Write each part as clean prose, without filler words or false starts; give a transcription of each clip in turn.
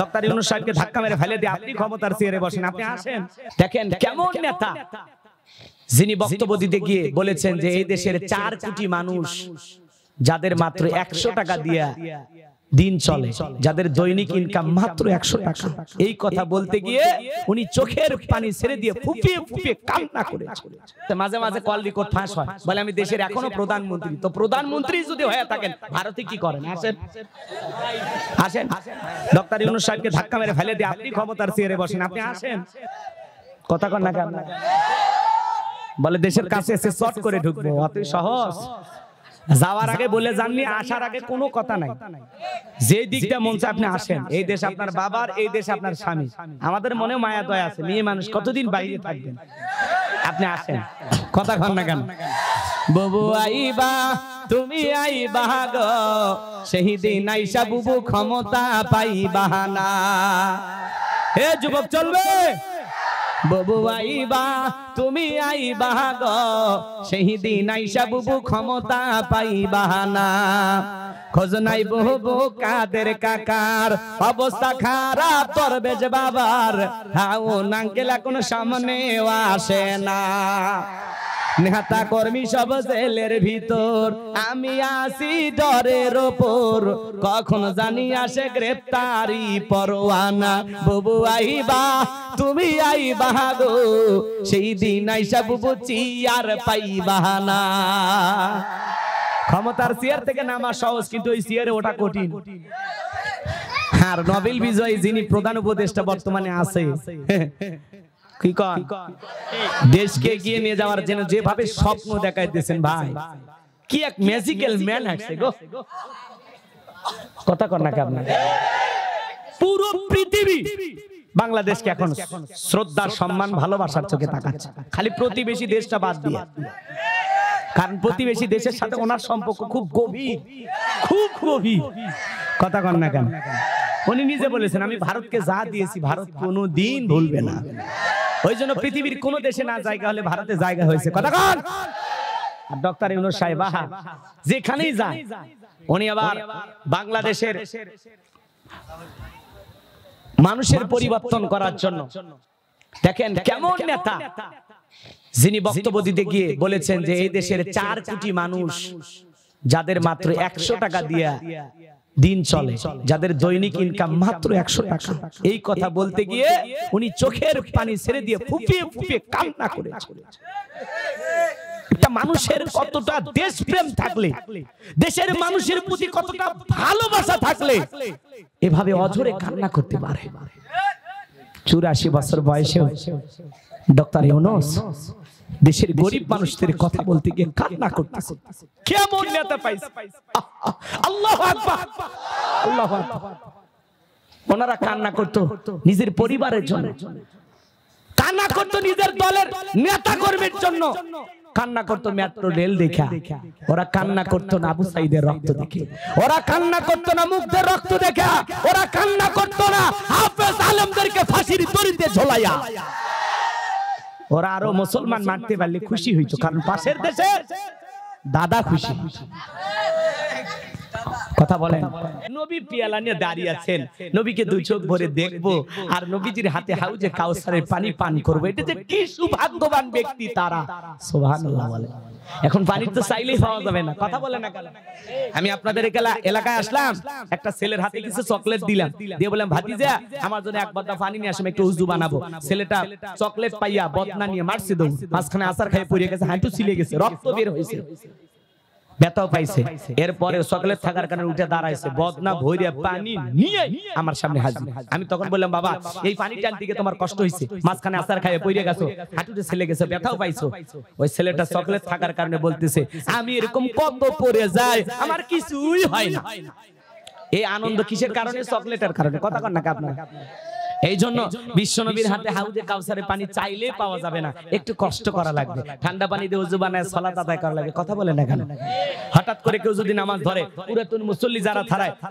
Doctor Yunus সাহেবকে ধাক্কা মেরে ফেলে দিয়ে আপনি ক্ষমতার চেয়ারে বসেন, আপনি আসেন। দেখেন কেমন নেতা, যিনি বক্তব্য দিতে গিয়ে বলেছেন যে এই দেশের 4 কোটি মানুষ যাদের মাত্র 100 টাকা দিয়া দিন চলে, যাদের দৈনিক ইনকাম মাত্র 100 টাকা, এই কথা বলতে গিয়ে উনি চোখের পানি ছেড়ে দিয়ে ফুপিয়ে ফুপিয়ে কান্না করেছেন। মাঝে মাঝে কল রেকর্ড ফাঁস হয়, বলে আমি দেশের এখনো প্রধানমন্ত্রী। তো প্রধানমন্ত্রী যদি হয়ে থাকেন ভারতে কি করেন? আসেন আসেন, ডক্টর ইউনূস সাহেবকে ধাক্কা মেরে ফেলে দিয়ে আপনি ক্ষমতার চেয়ারে বসেন, আপনি আসেন। কথা কন না কেন? বলে দেশের কাছে এসে শর্ট করে ঢুকবো, অত সহজ। যাওয়ার আগে বলে যাননি, আসার আগে কোনো কথা নাই। যে দিকটা মন চায় আপনি আসেন। এই দেশ আপনার বাবার, এই দেশ আপনার স্বামী। আমাদের মনে মায়া দয়া আছে, মেয়ে মানুষ কতদিন বাইরে থাকবেন, আপনি আসেন। কথা কন না কেন? বুবু আইবা তুমি আইবা গো, সেই দিন আইসা বুবু ক্ষমতা পাইবা না। হে যুবক চলবে, বুবু আইবা তুমি আইবা গো, সেই দিন আইসা বুবু ক্ষমতা পাইবা না। খোঁজ নাই বুবু কাদের কাকার, অবস্থা খারাপ পরবেজ বাবার, হাও নাঙ্কেল এখন সামনেও আসে না। নেতা কর্মী সব জেলের ভিতর, আমি আসি ডরের ওপর, কখন জানি আসে গ্রেপ্তারি পরোয়ানা। বুবু আইবা তুমি আইবা গো, সেই দিন আইসা বুবু চিয়ার পাইবা না। ক্ষমতার চেয়ার থেকে নামা সহজ, কিন্তু ওই চেয়ারে ওঠা কঠিন। আর নোবেল বিজয়ী যিনি প্রধান উপদেষ্টা বর্তমানে আছে, কি কন, দেশকে এগিয়ে নিয়ে যাওয়ার জন্য যেভাবে স্বপ্ন দেখাইতেছেন ভাই, কি এক ম্যাজিক্যাল ম্যান আছে গো। কথা কন না কেন? পুরো পৃথিবী বাংলাদেশকে এখন শ্রদ্ধা, সম্মান, ভালোবাসার চোখে তাকাচ্ছে, খালি প্রতিবেশী দেশটা বাদ দিয়ে। কারণ প্রতিবেশী দেশের সাথে ওনার সম্পর্ক খুব গভীর, খুব গভীর। কথা কন না কেন? উনি নিজে বলেছেন আমি ভারতকে যা দিয়েছি ভারত কোনোদিন ভুলবে না। ওই জন্য পৃথিবীর কোন দেশে না জায়গা হলে ভারতে জায়গা হয়েছে। কথা কন। আর ডক্টর ইউনূস সাহেব যেখানেই যায়, উনি আবার বাংলাদেশের মানুষের পরিবর্তন করার জন্য, দেখেন কেমন নেতা, যিনি বক্তব্য দিতে গিয়ে বলেছেন যে এই দেশের 4 কোটি মানুষ যাদের মাত্র 100 টাকা দিয়া দিন চলে, যাদের দৈনিক ইনকাম মাত্র 100 টাকা, এই কথা বলতে গিয়ে উনি চোখের পানি ছেড়ে দিয়ে ফুপিয়ে ফুপিয়ে কান্না করেছেন। একটা মানুষের কতটা দেশপ্রেম থাকলে, দেশের মানুষের প্রতি কতটা ভালোবাসা থাকলে এভাবে অঝরে কান্না করতে পারে। 84 বছর বয়সে ডক্টর ইউনূস দেশের গরিব মানুষদের কথা বলতে গিয়ে কান্না করতেছে। কেমন নেতা পাইছে! আল্লাহু আকবার, আল্লাহু আকবার। ওনারা কান্না করতো নিজের পরিবারের জন্য, কান্না করতো নিজের দলের নেতা কর্মীর জন্য, কান্না করতো মেট্রো রেল দেখা, ওরা কান্না করতো না আবু সাইদের রক্ত দেখে, ওরা কান্না করতো না মুগ্ধের রক্ত দেখা, ওরা কান্না করতো না হাফেজ আলমদেরকে ফাঁসির দড়িতে ঝোলাইয়া। ওরা আরো মুসলমান মারতে পারলে খুশি হইতো, কারণ পাশের দেশে দাদা খুশি। কথা বলেন, নবী পিয়ালা নিয়ে দাঁড়িয়ে আছেন, নবীকে দুই চোখ ভরে দেখবো আর নবীজির হাতে হাউজে কাউসারের পানি পান করবো, এটা যে কি সৌভাগ্যবান ব্যক্তি তারা। সুবহানাল্লাহ বলে। এখন পানি তো চাইলেই পাওয়া যাবে না। কথা বলে না কেন? আমি আপনাদের এলাকায় আসলাম, একটা ছেলের হাতে কিছু চকলেট দিলাম, দিয়ে বললাম ভাতিজা আমার জন্য এক বোতল পানি নিয়ে আসো, একটু উজু বানাবো। ছেলেটা চকলেট পাইয়া বদনা নিয়ে মারছে দৌড়, মাঝখানে আসার খাইয়ে পড়ে গেছে, হাঁটু ছিলে গেছে, রক্ত বের হয়েছে, ব্যথাও পাইছে। এরপরে চকলেট থাকার কারণে উঠে দাঁড়াইছে, বদনা ভইরা পানি নিয়ে আমার সামনে হাজির। আমি তখন বললাম বাবা এই পানি টানতে গিয়ে তোমার কষ্ট হয়েছে, মাঝখানে আসার খাইয়ে পড়ে গেছো, হাঁটুতে ছিলে গেছে, ব্যথাও পাইছো। ওই ছেলেটা চকলেট থাকার কারণে বলতেছে আমি এরকম কত পড়ে যাই, আমার কিছুই হয় না। এই আনন্দ কিসের কারণে? চকলেটের কারণে। কথা কন না আপনারা? এই জন্য বিশ্বনবীর হাতে হাউজে কাউসারের পানি চাইলে পাওয়া যাবে না, একটু কষ্ট করা লাগবে, ঠান্ডা পানি দিয়ে ওযু বানায় সালাত আদায় করা লাগবে। কথা বলে না কেন? হঠাৎ করে কেউ যদি নামাজ ধরে, পুরাতন মুসল্লি যারা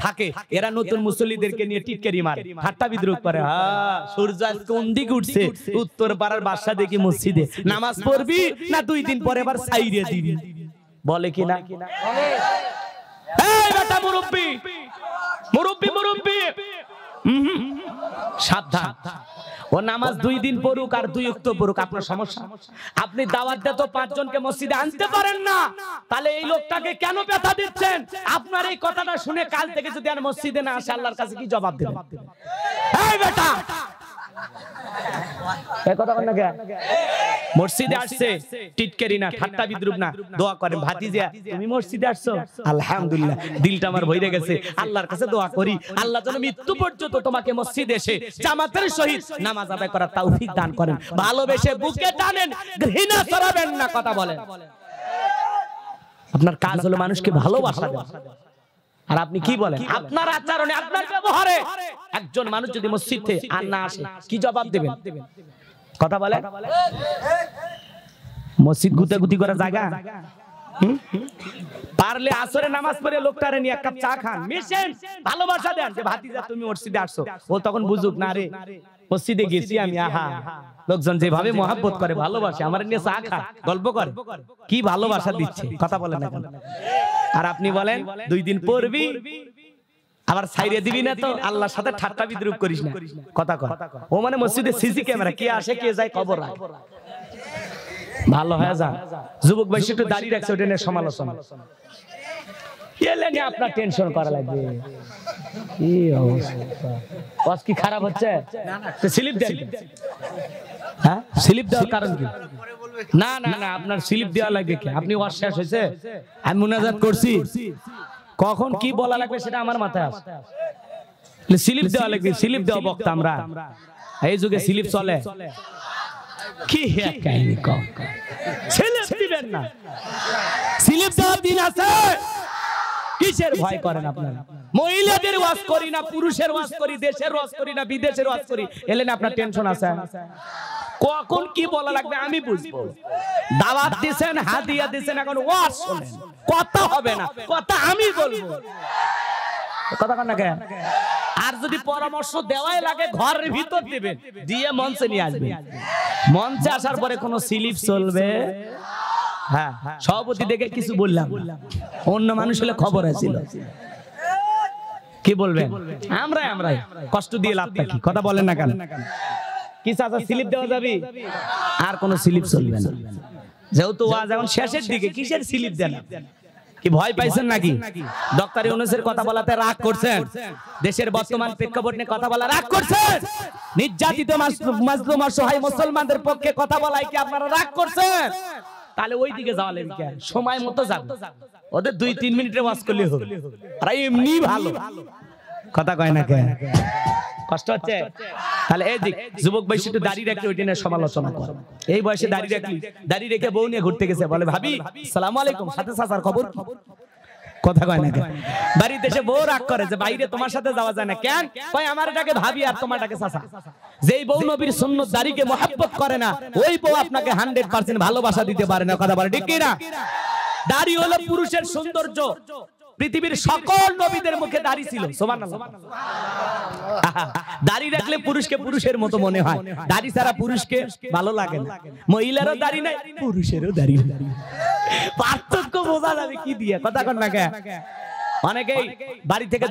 থাকে এরা নতুন মুসল্লিদেরকে নিয়ে টিটকারি মারে, ঠাট্টা বিদ্রুপ করে। হ্যাঁ, সূর্য আজ কোন দিকে উঠছে, উত্তর পাড়ার বাসা দেখি মসজিদে নামাজ পড়বি না 2 দিন পরে আবার সাইরে দিবি, বলে কি না? এই বেটা মুরব্বি, মুরব্বি মুরব্বি, সাবধান। ও নামাজ 2 দিন পড়ুক আর 2 ওয়াক্ত পড়ুক, আপনার সমস্যা। আপনি দাওয়াত দিয়ে তো 5 জনকে মসজিদে আনতে পারেন না, তাহলে এই লোকটাকে কেন ব্যথা দিচ্ছেন? আপনার এই কথাটা শুনে কাল থেকে যদি আর মসজিদে না আসে, আল্লাহর কাছে কি জবাব দেবেন? এই বেটা, এই কথা বল না কে? মসজিদে আসছে টিটকারি না, ঠাট্টা বিদ্রুপ না, দোয়া করেন ভাতিজা তুমি মসজিদে আসছো, আলহামদুলিল্লাহ দিলটা আমার ভরে গেছে, আল্লাহর কাছে দোয়া করি আল্লাহ যেন মৃত্যু পর্যন্ত তোমাকে মসজিদে এসে জামাতের সহিত নামাজ আদায় করার তৌফিক দান করেন। ভালোবেসে বুকে টানেন, ঘৃণা করাবেন না, কথা বলেন। আপনার কাজ হলো মানুষকে ভালোবাসা দেওয়া, আর আপনি কি বলেন? আপনার আচরণে, আপনার ব্যবহারে একজন মানুষ যদি মসজিদে আর না আসে, কি জবাব দেবেন? কথা বলে। মসজিদ গুতাগুতি করা জায়গা? পারলে আসরে নামাজ পড়ে লোকটারে নিয়ে এক কাপ চা খান, মিশেন, ভালোবাসা দেন যে ভাতিজা তুমি মসজিদে আসছো। ও তখন বুঝুক না রে মসজিদে গেছি আমি, আহা লোকজন যেভাবে মহব্বত করে, ভালোবাসে, আমার নিয়ে চা খা, গল্প করে, কি ভালোবাসা দিচ্ছে, কথা বলেন না। আর আপনি বলেন 2 দিন পড়বি আবার ছাইরে দিবি না, তো আল্লাহর সাথে ঠাট্টা বিদ্রুপ করিস না, কথা কর। ও মানে মসজিদে সিসি ক্যামেরা, কে আসে কে যায় খবর রাখ, ভালো হয়ে যা। যুবক ভাই একটু দাঁড়িয়ে রাখছে, ওটা নিয়ে সমালোচনা এলে নিয়ে আপনার টেনশন করা লাগবে। কি অবস্থা, কি খারাপ হচ্ছে? স্লিপ দেন। হ্যাঁ, স্লিপ দেওয়ার কারণ কি? না না না, আপনার স্লিপ দেওয়া লাগবে কি? আপনি ওয়াজ শেষ হয়েছে, আমি মুনাজাত করছি, কখন কি বলা লাগবে সেটা আমার মাথায় আসে, স্লিপ দেওয়া লাগবে। স্লিপ দেওয়া বক্তা আমরা, এই যুগে স্লিপ চলে? কি কাহিনী কম, স্লিপ দিবেন না, স্লিপ দেওয়ার দিন আছে। কিসের ভয় করেন আপনারা? মহিলাদের ওয়াজ করি না, পুরুষের ওয়াজ করি, দেশের ওয়াজ করি না, বিদেশের ওয়াজ করি, এলেন আপনার টেনশন আছে? কখন কি বলা লাগবে আমি বুঝবো। দাওয়াত দিবেন, হাদিয়া দিবেন, এখন ওয়াজ শুনেন, কথা হবে না, কথা আমি বলবো, কথা কন না কেন? আর যদি পরামর্শ দেওয়াই লাগে ঘরের ভিতর দিবেন, দিয়ে মঞ্চে নিয়ে আসবেন। মঞ্চে আসার পরে কোনো স্লিপ চলবে? হ্যাঁ, সভাপতি দেখে কিছু বললাম, অন্য মানুষ হলে খবর আছিল, কি বলবেন? আমরাই কষ্ট দিয়ে লাভটা কি, কথা বলেন না কেন? কি চাচা স্লিপ দেওয়া যাবে? আর কোন স্লিপ চলবে না, যেহেতু ওয়াজ এখন শেষের দিকে, কিসের স্লিপ দেন? কি ভয় পাইছেন নাকি? ডক্টর ইউনূসের কথা বলাতে রাগ করছেন? দেশের বর্তমান প্রেক্ষাপট নিয়ে কথা বলা রাগ করছেন? নির্যাতিত মাজলুম অসহায় মুসলমানদের পক্ষে কথা বলায় কি আপনারা রাগ করছেন? তাহলে ওই দিকে যাওয়া লাগবে কেন? সময় মতো যাবে, ওদের 2-3 মিনিটের ওয়াজ করলে হবে, আর এমনি ভালো, কথা কয় না কেন? কষ্ট হচ্ছে? তাহলে এই দিক যুবক বয়সে একটু দাড়ি রাখলে ওইটা নিয়ে সমালোচনা করে। এই বয়সে দাড়ি রাখলি, দাড়ি রেখে বউ নিয়ে ঘুরতে গেছে, বলে ভাবি আসসালামু আলাইকুম, সাথে চাচার খবর, কথা কয় না কেন? বাড়িতে এসে বউ রাগ করে যে বাইরে তোমার সাথে যাওয়া যায় না কেন? কয় আমারটাকে ভাবি আর তোমারটাকে চাচা। যেই বউ নবীর সুন্নত দাড়িকে মহব্বত করে না, ওই বউ আপনাকে 100% ভালোবাসা দিতে পারে না, কথা বলে ঠিক কি না? দাড়ি হলো পুরুষের সৌন্দর্য, পৃথিবীর সকল নবীদের মুখে দাড়ি ছিল, সুবহানাল্লাহ। দাড়ি রাখলে পুরুষকে পুরুষের মতো মনে হয়, দাড়ি ছাড়া পুরুষকে ভালো লাগে না। মহিলারও দাড়ি নাই, পুরুষেরও দাড়ি নাই, পার্থক্য বোঝা যাবে কি দিয়ে, কথা কন না কেন? অনেকেই বাড়ি থেকে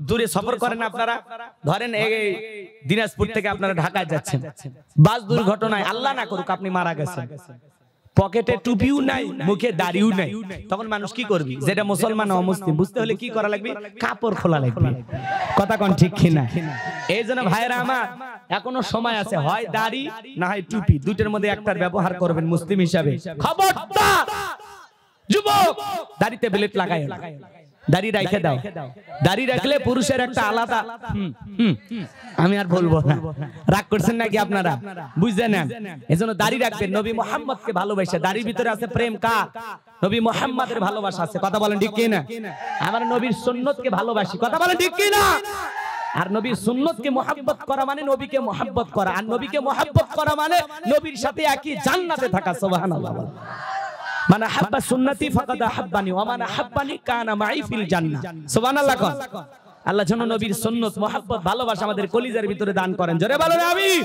দূরে সফর করেন, আপনারা ধরেন এই দিনাজপুর থেকে আপনারা ঢাকায় যাচ্ছেন, বাস দুর্ঘটনায় আল্লাহ না করুক আপনি মারা গেছেন, পকেটে টুপিও নাই, মুখে দাড়িও নাই, তখন মানুষ কি করবে? যেটা মুসলমান অমুসলিম বুঝতে হলে কি করা লাগবে? কাপড় খোলা লাগবে, কথা কোন ঠিক কিনা? এই জন্য ভাইরা আমার এখনো সময় আছে, হয় দাড়ি না হয় টুপি, দুইটার মধ্যে একটার ব্যবহার করবেন মুসলিম হিসাবে। খবরদার যুবক, দাড়িতে ব্লেড লাগায়, দাড়ি রাখে দাও। দাড়ি রাখলে পুরুষের একটা আলাদা, আমি আর বলবো না, রাগ করছেন নাকি আপনারা? বুঝতে নেন, এজন্য দাড়ি রাখবেন। নবী মুহাম্মদকে ভালোবাসে, দাড়ির ভিতরে আছে প্রেম, কার? নবী মুহাম্মদের ভালোবাসা আছে, কথা বলেন ঠিক কি না? আমার নবীর সুন্নতকে ভালোবাসি, কথা বলেন ঠিক কি না? আর নবীর সুন্নতকে মুহাব্বত করা মানে নবীকে মুহাব্বত করা, আর নবীকে মুহাব্বত করা মানে নবীর সাথে একই জান্নাতে থাকা, সুবহানাল্লাহ। মানে হাব্বা সুন্নতি ফাকাদ আহাব্বানি ওয়া মান আহাব্বানি কানা মাই ফিল জান্নাহ, সুবহানাল্লাহ। আল্লাহ যেন নবীর সুন্নত মুহাব্বত ভালোবাসা আমাদের কলিজার ভিতরে দান করেন, জোরে বলেন আমিন।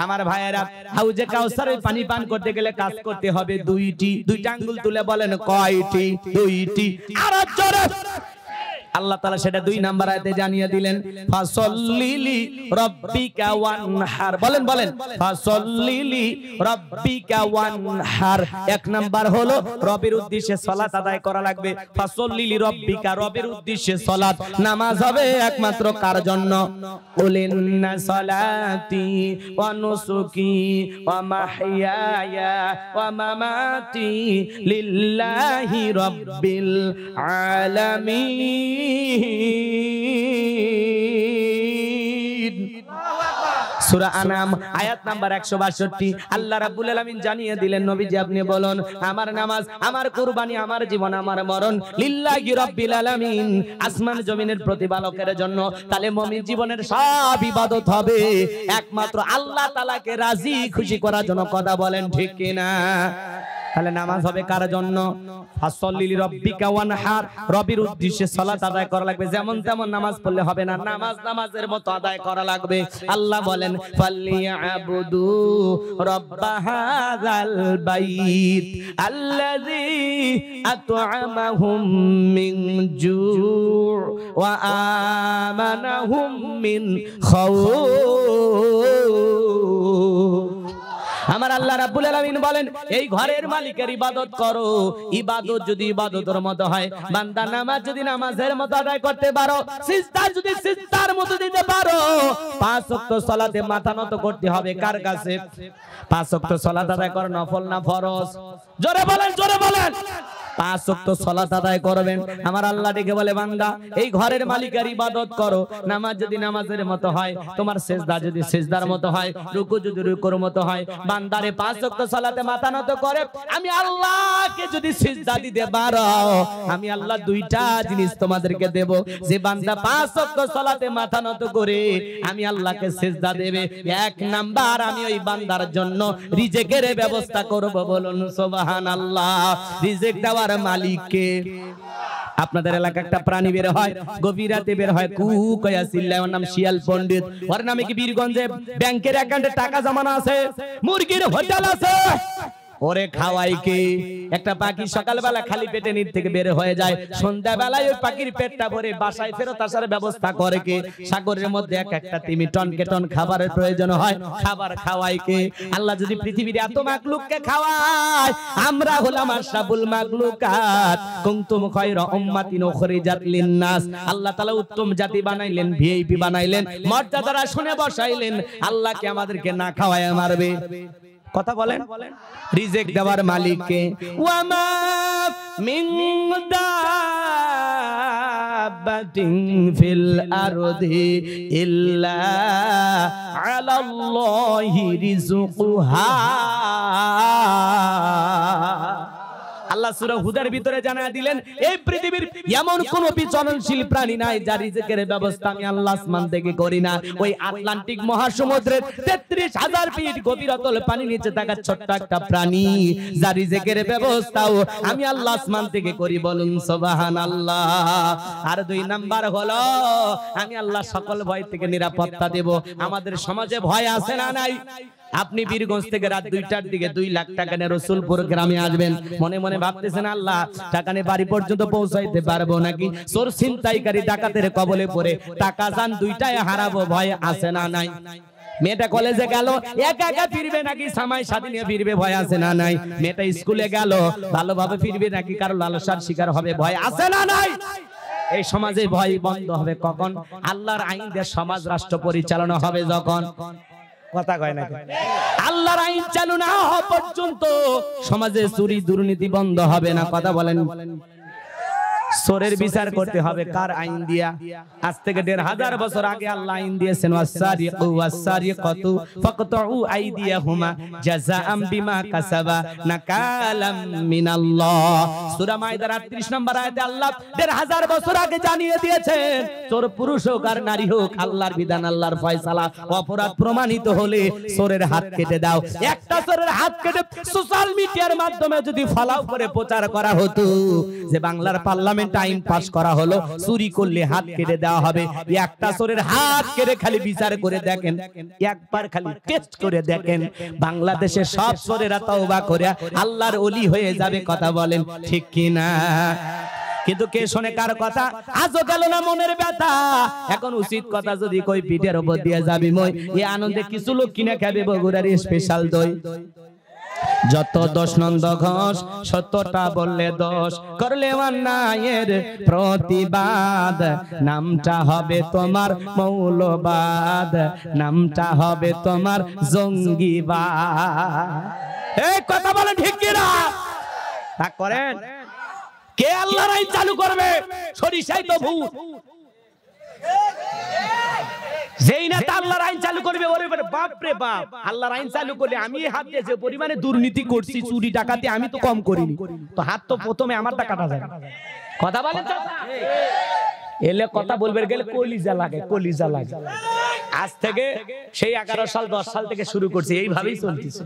আমার ভাইয়েরা, হাউজে কাউসারের পানি পান করতে গেলে কাজ করতে হবে দুইটা আঙ্গুল তুলে বলেন কয়টি? দুইটি। আর জোরে আল্লাহ তাআলা সেটা 2 নাম্বার আয়াতে জানিয়ে দিলেন, ফাসাল্লিলি রাব্বিকা ওয়ানহার। বলেন বলেন, ফাসাল্লিলি রাব্বিকা ওয়ানহার। 1 নাম্বার হলো রবের উদ্দেশ্যে সালাত আদায় করা লাগবে। ফাসাল্লিলি রাব্বিকা, রবের উদ্দেশ্যে সালাত। নামাজ হবে একমাত্র কার জন্য? কুলিন্না সালাতি ওয়া নুসুকি ওয়া মাহইয়ায়া ওয়া মামাতি লিল্লাহি রাব্বিল আলামিন। সূরা আনাম আয়াত নাম্বার 162। আল্লাহ রাব্বুল আলামিন জানিয়ে দিলেন, নবীজি আপনি বলুন, আমার নামাজ, আমার কুরবানি, আমার জীবন, আমার মরণ লিল্লাহি রাব্বিল আলামিন, আসমান জমিনের প্রতিপালকের জন্য। তাহলে মুমিন জীবনের সব ইবাদত হবে একমাত্র আল্লাহ তাআলাকে রাজি খুশি করার জন্য। কথা বলেন ঠিক কিনা? তাহলে নামাজ হবে কার জন্য? ফাসাল্লি রাব্বিকা ওয়ানহার, রবের উদ্দেশ্যে সালাত আদায় করা লাগবে। যেমন তেমন নামাজ পড়লে হবে না, নামাজ নামাজের মতো আদায় করা লাগবে। আল্লাহ বলেন, ফালিয়াবুদু রাব্বা হাযাল বাইত আল্লাযী আত'আমাহুম মিন জু' ওয়া আমানাহুম মিন খাউফ। আমার আল্লাহ রাব্বুল আলামিন বলেন, এই ঘরের মালিকের ইবাদত করো। ইবাদত যদি ইবাদতের মতো হয়, বান্দা নামাজ যদি নামাজের মতো আদায় করতে পারো, সিজদা যদি সিজদার মতো দিতে পারো, 5 ওয়াক্ত সালাতে মাথা নত করতে হবে কার কাছে? 5 ওয়াক্ত সালাত আদায় করা নফল না ফরজ? জোরে বলেন, জোরে বলেন। 5 ওয়াক্ত সালাত আদায় করবেন। আমার আল্লাহ ডেকে বলে, বান্দা এই ঘরের মালিকের ইবাদত করো। নামাজ যদি নামাজের মতো হয়, তোমার সিজদা যদি সিজদার মতো হয়, রুকু যদি রুকুর মতো হয়, বান্দারে 5 ওয়াক্ত সালাতে মাথা নত করে আমি আল্লাহকে যদি সিজদা দিতে পারো, আমি আল্লাহ 2টা জিনিস তোমাদেরকে দেব। যে বান্দা 5 ওয়াক্ত সালাতে মাথা নত করে আমি আল্লাহকে সিজদা দেবে, 1 নাম্বার আমি ওই বান্দার জন্য রিজেকের ব্যবস্থা করব। বলুন সুবহানাল্লাহ। রিজেক দেওয়ার মালিককে। আপনাদের এলাকা একটা প্রাণী বের হয়, গভীর রাতে বের হয়, কু কয়া চিল্লায়, ওর নাম শিয়াল পণ্ডিত। ওর নামে কি বীরগঞ্জে ব্যাংকের অ্যাকাউন্টে টাকা জমানো আছে, মুরগির হোটেল আছে, ওরে খাওয়াই কে? একটা পাখি সকালবেলা খালি পেটে নিচ থেকে বের হয়ে যায়, সন্ধ্যাবেলায় ওই পাখির পেটটা ভরে বাসায় ফেরত আসার ব্যবস্থা করে কে? সাগরের মধ্যে এক একটা তিমি টনকে টন খাবারের প্রয়োজন হয়, খাবার খাওয়াই কে? আল্লাহ যদি পৃথিবীর এত মাখলুককে খাওয়ায়, আমরা হলাম আশরাফুল মাখলুকাত, কুনতুম খায়রা উম্মাতিন উখরিজাত লিন-নাস। আল্লাহ তাআলা উত্তম জাতি বানাইলেন, ভিআইপি বানাইলেন, মর্যাদারা শুনে বসাইলেন। আল্লাহকে আমাদেরকে না খাওয়ায় মারবে? কথা বলেন। রিজেক দেওয়ার মালিককে। ওয়ামা মিন দাব্বাতিন ফিল আরদি ইল্লা আলাল্লাহি রিজকুহা। আল্লাহ সূরা হুদের ভিতরে জানায় দিলেন, এই পৃথিবীর এমন কোন বিচরণশীল প্রাণী নাই যার রিজেকের ব্যবস্থা আমি আল্লাহ আসমান থেকে করি না। ওই আটলান্টিক মহাসমুদ্রের 33,000 ফিট গভীর অতল পানি নিচে থাকা ছোট্ট একটা প্রাণী, যার রিজেকের ব্যবস্থাও আমি আল্লাহ আসমান থেকে করি। বলুন সুবহানাল্লাহ। আর 2 নাম্বার হলো, আমি আল্লাহ সকল ভয় থেকে নিরাপত্তা দেব। আমাদের সমাজে ভয় আছে না নাই? আপনি বীরগঞ্জ থেকে রাত 2টার দিকে 2 লাখ টাকা নিয়ে রসুলপুর গ্রামে আসবেন, মনে মনে ভাবতেছেন, আল্লাহ টাকা নিয়ে বাড়ি পর্যন্ত পৌঁছাইতে পারবো নাকি? চোর ছিনতাইকারী ডাকাতের কবলে পড়ে টাকা যান 2টায় হারাবো, ভয় আছে না নাই? মেয়েটা কলেজে গেল, একা একা ফিরবে নাকি সামাই সাথী নিয়ে ফিরবে, ভয় আছে না নাই? মেয়েটা স্কুলে গেল, ভালোভাবে ফিরবে নাকি কারো লালসার শিকার হবে, ভয় আছে না নাই? এই সমাজে ভয় বন্ধ হবে কখন? আল্লাহর আইন দিয়ে সমাজ রাষ্ট্র পরিচালনা হবে যখন। কথা কয় না? আল্লাহর আইন চালু না হওয়া পর্যন্ত সমাজে চুরি দুর্নীতি বন্ধ হবে না। কথা বলেন। চোরের বিচার করতে হবে কার আইন দিয়া? আজ থেকে 1,500 বছর আগে আল্লাহ আইন দিয়েছেন, ওয়াসারিকু ওয়াসারিকাতু ফাকতাউ আইদিয়াহুমা জাযাআম বিমা কাসাবা নাকালাম মিনাল্লাহ। সূরা মাইদার 38 নম্বর আয়াতে আল্লাহ 1,500 বছর আগে জানিয়ে দিয়েছেন, চোর পুরুষ হোক আর নারী হোক, আল্লাহর বিধান, আল্লাহর ফয়সালা। অপরাধ প্রমাণিত হলে চোরের হাত কেটে দাও। একটা চোরের হাত কেটে সোশ্যাল মিডিয়ার মাধ্যমে যদি ফলাও করে প্রচার করা হতো যে বাংলার পার্লামেন্ট আইন পাস করা হলো, চুরি করলে হাত কেটে দেওয়া হবে, একটা চোরের হাত কেটে খালি বিচার করে দেখেন, একবার খালি টেস্ট করে দেখেন, বাংলাদেশে সব চোরেরা তওবা করে আল্লাহর ওলি হয়ে যাবে। কথা বলেন ঠিক কিনা? কিন্তু কে শোনে কার কথা? আজও গেল না মনের ব্যথা। এখন উচিত কথা যদি কই পিঠের উপর দিয়ে যাবি মই, এই আনন্দে কিছু লোক কিনে খাবে বগুড়ার স্পেশাল দই। যত দোষ নন্দ ঘোষ, সত্যটা বললে দোষ, করলে অন্যায়ের প্রতিবাদ, নামটা হবে তোমার মৌলবাদ, নামটা হবে তোমার জঙ্গিবাদ। এই কথা বলেন ঠিক কি না? তা করেন। কে আল্লাহর আইন চালু করবে? সরিষাই তো ভূত। যেই না আল্লাহর আইন চালু করবে ওরে বাপ রে বাপ। আল্লাহর আইন চালু করলে আমি হাত দিয়ে যে পরিমাণে দুর্নীতি করছি, চুরি ডাকাতি আমি তো কম করিনি, তো হাত তো প্রথমে আমারটা কাটা যায়। কথা বলেন তো এলে কথা বলবে গেলে কলিজা লাগে, কলিজা লাগে। আজ থেকে সেই 11 সাল 10 সাল থেকে শুরু করছি, এইভাবেই চলতেছে।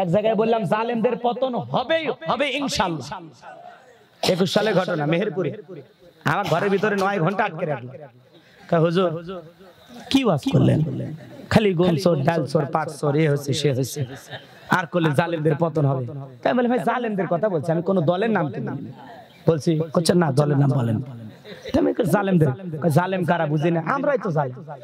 এক জায়গায় বললাম জালেমদের পতন হবেই হবে ইনশাআল্লাহ। 21 সালের ঘটনা, মেহেরপুরে আমার ঘরের ভিতরে 9 ঘন্টা আটকে রাখলো। হুজুর কি ওয়াজ করলেন? খালি গম চোর, ডাল চোর, পাট চোর, এ হচ্ছে সে হচ্ছে, আর করলে জালেমদের পতন হবে। তাই বলে ভাই জালেমদের কথা বলছি, আমি কোন দলের নাম তো বলছি। করছেন না দলের নাম বলেন। জালেমদের, জালেম কারা বুঝি না, আমরাই তো জালেম।